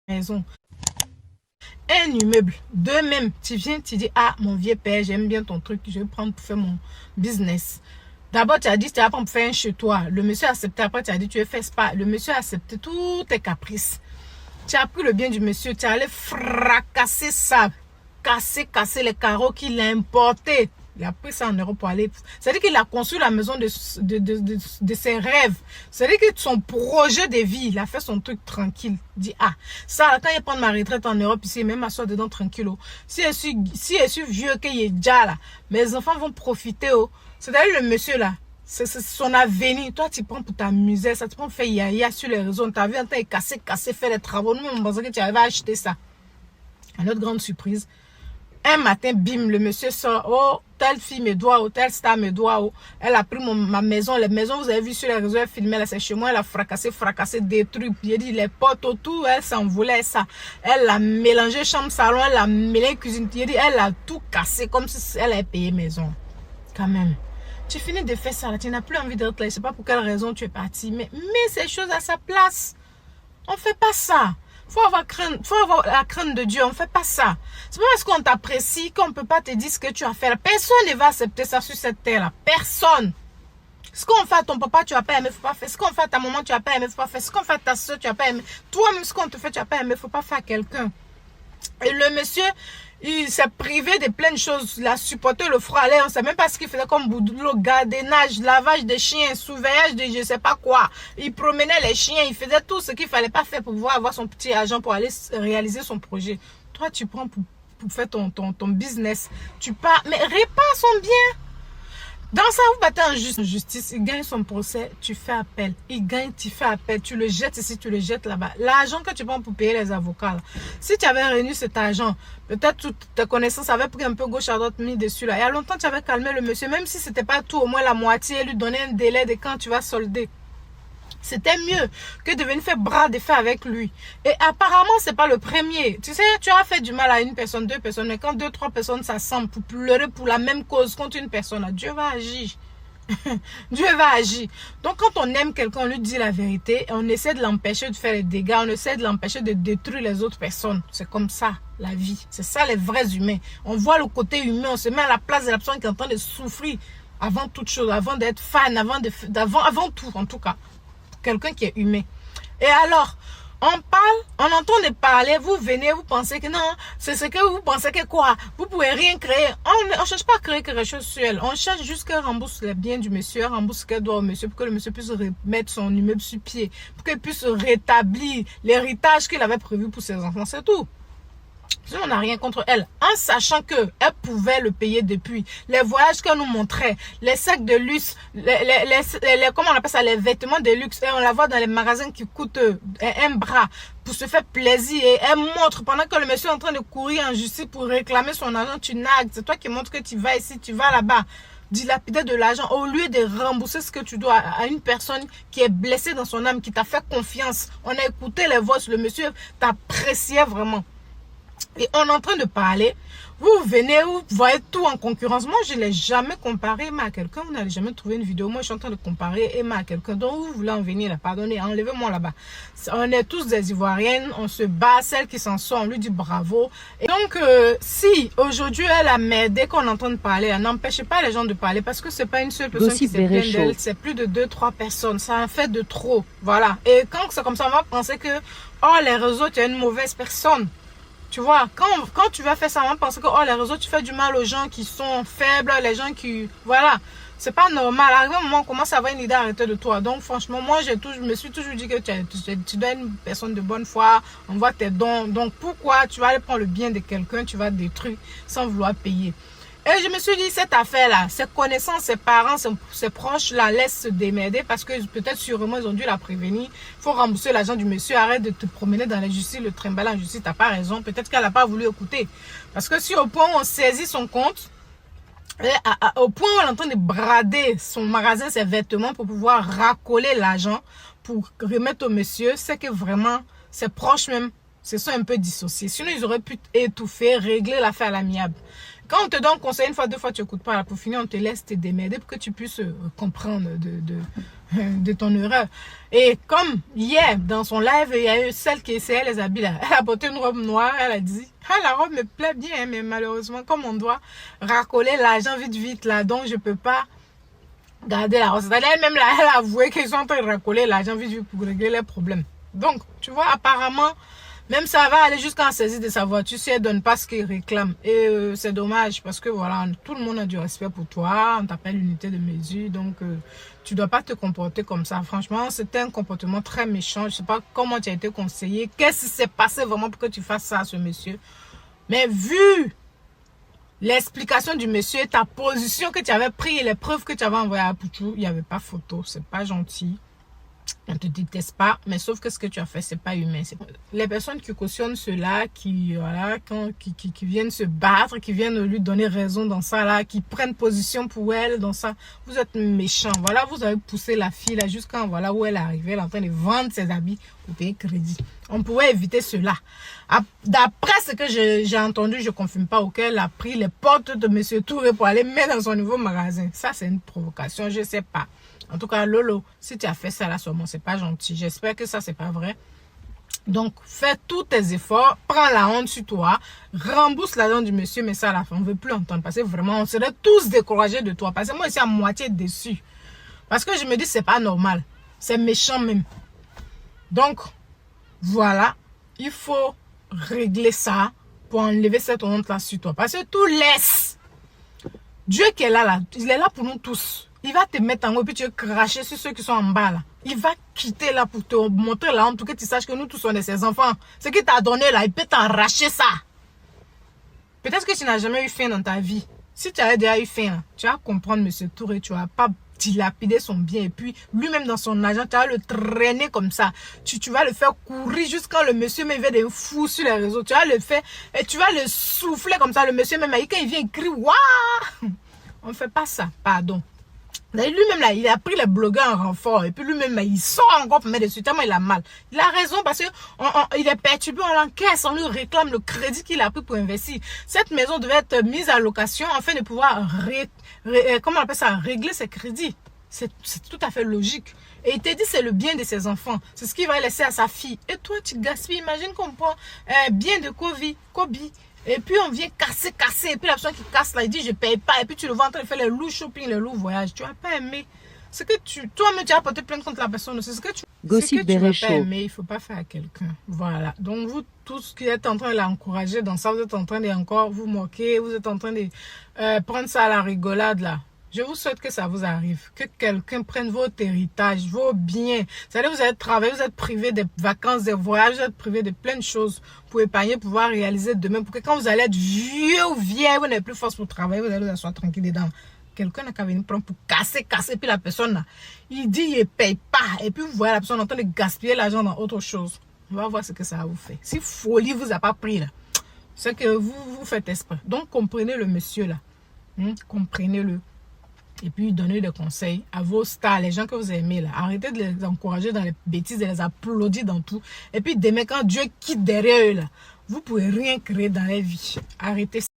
maison. Un immeuble, deux même, tu viens, tu dis, ah, mon vieux père, j'aime bien ton truc, je vais prendre pour faire mon business. D'abord, tu as dit, tu vas prendre pour faire un chez toi. Le monsieur a accepté, après tu as dit, tu veux faire spa. Le monsieur a accepté tous tes caprices. Tu as pris le bien du monsieur, tu es allé fracasser ça, casser les carreaux qu'il a importés. Il a pris ça en Europe pour aller. C'est-à-dire qu'il a construit la maison de ses rêves. C'est-à-dire que son projet de vie, il a fait son truc tranquille. Il dit, ah, ça, quand il prend ma retraite en Europe, ici, même m'asseoir dedans tranquille. Si je suis vieux, qu'il est déjà là, mes enfants vont profiter. C'est-à-dire le monsieur là, c'est son avenir. Toi, tu prends pour t'amuser, ça te prend pour faire yaya sur les réseaux. Tu as vu en train de casser, faire les travaux. Nous, on pensait que tu arrivais à acheter ça. Une autre grande surprise. Un matin, bim, le monsieur sort. Oh, telle fille me doit, oh, telle star me doit. Oh. Elle a pris ma maison. Les maisons, vous avez vu sur les réseaux, elle filmait là, c'est chez moi. Elle a fracassé, détruit. J'ai dit, les portes autour, elle s'envolait ça. Elle a mélangé chambre, salon, elle a mélangé cuisine. J'ai dit, elle a tout cassé comme si elle avait payé maison. Quand même. Tu finis de faire ça, là, tu n'as plus envie d'être là. Je ne sais pas pour quelle raison tu es parti. Mais mets ces choses à sa place. On ne fait pas ça. Faut avoir la crainte de Dieu. On ne fait pas ça. C'est pas parce qu'on t'apprécie qu'on ne peut pas te dire ce que tu as fait. Personne ne va accepter ça sur cette terre-là. Personne. Ce qu'on fait à ton papa, tu n'as pas aimé, il ne faut pas faire. Ce qu'on fait à ta maman, tu n'as pas aimé, il ne faut pas faire. Ce qu'on fait à ta soeur, tu n'as pas aimé. Toi-même, ce qu'on te fait, tu n'as pas aimé, il ne faut pas faire à quelqu'un. Et le monsieur, il s'est privé de plein de choses. Il a supporté le froid. On ne sait même pas ce qu'il faisait comme boulot, gardiennage, lavage des chiens, surveillage de je ne sais pas quoi. Il promenait les chiens. Il faisait tout ce qu'il ne fallait pas faire pour pouvoir avoir son petit argent pour aller réaliser son projet. Toi, tu prends pour faire ton business. Tu pars, mais répare son bien. Dans ça, vous battez en justice, il gagne son procès, tu fais appel. Il gagne, tu fais appel, tu le jettes ici, tu le jettes là-bas. L'argent que tu prends pour payer les avocats, là. Si tu avais réuni cet argent, peut-être toutes tes connaissances avaient pris un peu gauche à droite, mis dessus là. Il y a longtemps, tu avais calmé le monsieur, même si c'était pas tout, au moins la moitié, lui donner un délai de quand tu vas solder. C'était mieux que de venir faire bras de fer avec lui. Et apparemment, c'est pas le premier. Tu sais, tu as fait du mal à une personne, deux personnes, mais quand deux, trois personnes s'assemblent pour pleurer pour la même cause contre une personne, Dieu va agir. Dieu va agir. Donc, quand on aime quelqu'un, on lui dit la vérité, on essaie de l'empêcher de faire les dégâts, on essaie de l'empêcher de détruire les autres personnes. C'est comme ça, la vie. C'est ça, les vrais humains. On voit le côté humain, on se met à la place de la personne qui est en train de souffrir avant toute chose, avant d'être fan, avant tout, en tout cas. Quelqu'un qui est humain. Et alors, on parle, on entend de parler, vous venez, vous pensez que non, c'est ce que vous pensez que quoi, vous pouvez rien créer. On ne cherche pas à créer quelque chose sur elle. On cherche juste qu'elle rembourse les biens du monsieur, elle rembourse ce qu'elle doit au monsieur pour que le monsieur puisse remettre son immeuble sur pied, pour qu'il puisse rétablir l'héritage qu'il avait prévu pour ses enfants, c'est tout. On n'a rien contre elle, en sachant qu'elle pouvait le payer depuis. Les voyages qu'elle nous montrait, les sacs de luxe, comment on appelle ça, les vêtements de luxe, et on la voit dans les magasins qui coûtent un bras pour se faire plaisir. Et elle montre, pendant que le monsieur est en train de courir en justice pour réclamer son argent, tu nagues. C'est toi qui montres que tu vas ici, tu vas là-bas. Dilapider de l'argent au lieu de rembourser ce que tu dois à une personne qui est blessée dans son âme, qui t'a fait confiance. On a écouté les voix, le monsieur t'appréciait vraiment. Et on est en train de parler, vous venez, vous voyez tout en concurrence. Moi, je ne l'ai jamais comparé Emma à quelqu'un. Vous n'allez jamais trouvé une vidéo. Moi, je suis en train de comparer Emma à quelqu'un. Donc, vous voulez en venir là, pardonnez, enlevez-moi là-bas. On est tous des Ivoiriennes, on se bat, celle qui s'en sort, on lui dit bravo. Et donc, si aujourd'hui, elle a merdé qu'on est en train de parler, n'empêchez pas les gens de parler parce que c'est pas une seule personne qui s'est plainte d'elle, c'est plus de 2-3 personnes. Ça en fait de trop. Voilà. Et quand c'est comme ça, on va penser que, oh, les réseaux, tu es une mauvaise personne. Tu vois, quand tu vas faire ça, on va penser que oh, les réseaux, tu fais du mal aux gens qui sont faibles, les gens qui... Voilà, c'est pas normal. Arrivé un moment, on commence à avoir une idée arrêtée de toi. Donc, franchement, moi, je me suis toujours dit que tu dois être une personne de bonne foi. On voit tes dons. Donc, pourquoi tu vas aller prendre le bien de quelqu'un, tu vas détruire sans vouloir payer? Et je me suis dit, cette affaire-là, ses connaissances, ses parents, ses proches la laissent se démerder parce que peut-être sûrement ils ont dû la prévenir. Il faut rembourser l'argent du monsieur, arrête de te promener dans la justice, le trimballer en justice, t'as pas raison. Peut-être qu'elle n'a pas voulu écouter. Parce que si au point où on saisit son compte, et au point où on est en train de brader son magasin, ses vêtements pour pouvoir racoler l'argent, pour remettre au monsieur, c'est que vraiment, ses proches même, se sont un peu dissociés. Sinon, ils auraient pu étouffer, régler l'affaire à l'amiable. Quand on te donne conseil une fois, deux fois, tu n'écoutes pas. Pour finir, on te laisse te démerder pour que tu puisses comprendre de ton erreur. Et comme hier, dans son live, il y a eu celle qui essayait les habits là. Elle a porté une robe noire, elle a dit, ah, la robe me plaît bien, mais malheureusement, comme on doit racoler l'argent vite là, donc je peux pas garder la robe. C'est-à-dire, elle-même là, elle a avoué qu'ils sont en train de racoler l'argent vite pour régler les problèmes. Donc, tu vois, apparemment, même ça va aller jusqu'à en saisir de sa voiture si elle donne pas ce qu'il réclame. Et c'est dommage parce que voilà, tout le monde a du respect pour toi. On t'appelle l'unité de mesure. Donc, tu dois pas te comporter comme ça. Franchement, c'était un comportement très méchant. Je sais pas comment tu as été conseillé. Qu'est-ce qui s'est passé vraiment pour que tu fasses ça à ce monsieur. Mais vu l'explication du monsieur, ta position que tu avais prise et les preuves que tu avais envoyées à Pouchou, il n'y avait pas photo. C'est pas gentil. On ne te déteste pas, mais sauf que ce que tu as fait, c'est pas humain. Les personnes qui cautionnent cela, qui viennent se battre, qui viennent lui donner raison dans ça, là, qui prennent position pour elle dans ça, vous êtes méchants. Voilà, vous avez poussé la fille là jusqu'à voilà où elle est arrivée, elle est en train de vendre ses habits pour payer crédit. On pouvait éviter cela. D'après ce que j'ai entendu, je ne confirme pas, auquel a pris les portes de M. Touré pour aller mettre dans son nouveau magasin. Ça, c'est une provocation, je ne sais pas. En tout cas, Lolo, si tu as fait ça là sur moi, c'est pas gentil. J'espère que ça, c'est pas vrai. Donc, fais tous tes efforts, prends la honte sur toi, rembourse l'argent du monsieur, mais ça, à la fin, on ne veut plus entendre. Parce que vraiment, on serait tous découragés de toi. Parce que moi, je suis à moitié déçu. Parce que je me dis, c'est pas normal. C'est méchant même. Donc, voilà. Il faut régler ça pour enlever cette honte là sur toi. Parce que tout laisse. Dieu qui est là, il est là pour nous tous. Il va te mettre en haut et puis tu vas cracher sur ceux qui sont en bas là. Il va quitter là pour te montrer la honte pour que tu saches que nous tous on est ses enfants. Ce qu'il t'a donné là, il peut t'arracher ça. Peut-être que tu n'as jamais eu faim dans ta vie. Si tu as déjà eu faim, là, tu vas comprendre M. Touré, tu vas pas dilapider son bien. Et puis lui-même dans son argent, tu vas le traîner comme ça. Tu vas le faire courir jusqu'à le monsieur même vient de fou sur les réseaux. Tu vas le faire et tu vas le souffler comme ça. Le monsieur même, quand il vient écrire, waouh! On ne fait pas ça, pardon. Lui-même, là, il a pris les blogueurs en renfort. Et puis lui-même, là, il sort encore pour mettre dessus. Tellement il a mal. Il a raison parce que il est perturbé. On l'encaisse. On lui réclame le crédit qu'il a pris pour investir. Cette maison devait être mise à location afin de pouvoir comment on appelle ça, régler ses crédits. C'est tout à fait logique. Et il te dit c'est le bien de ses enfants. C'est ce qu'il va laisser à sa fille. Et toi, tu gaspilles. Imagine qu'on prend bien de Kobe. Et puis on vient casser. Et puis la personne qui casse là, il dit je paye pas. Et puis tu le vois en train de faire les loups shopping, les loups voyages. Tu vas pas aimer. Ce que toi-même tu as porté plainte contre la personne. C'est ce que tu vas pas aimer. Il faut pas faire à quelqu'un. Voilà. Donc vous tous qui êtes en train de l'encourager dans ça, vous êtes en train de encore vous moquer. Vous êtes en train de prendre ça à la rigolade là. Je vous souhaite que ça vous arrive, que quelqu'un prenne votre héritage, vos biens. C'est-à-dire vous allez travailler, vous êtes privé des vacances, des voyages, vous êtes privé de plein de choses pour épargner, pour pouvoir réaliser demain. Pour que quand vous allez être vieux ou vieille, vous n'avez plus force pour travailler, vous allez vous asseoir tranquille dedans. Quelqu'un n'a qu'à venir prendre pour casser, puis la personne là, il dit il ne paye pas. Et puis vous voyez la personne en train de gaspiller l'argent dans autre chose. On va voir ce que ça va vous faire. Si folie vous a pas pris là, c'est que vous faites exprès. Donc comprenez le monsieur là. Comprenez-le. Et puis donner des conseils à vos stars, les gens que vous aimez là. Arrêtez de les encourager dans les bêtises, de les applaudir dans tout. Et puis demain, quand Dieu quitte derrière eux là, vous ne pouvez rien créer dans la vie. Arrêtez ça.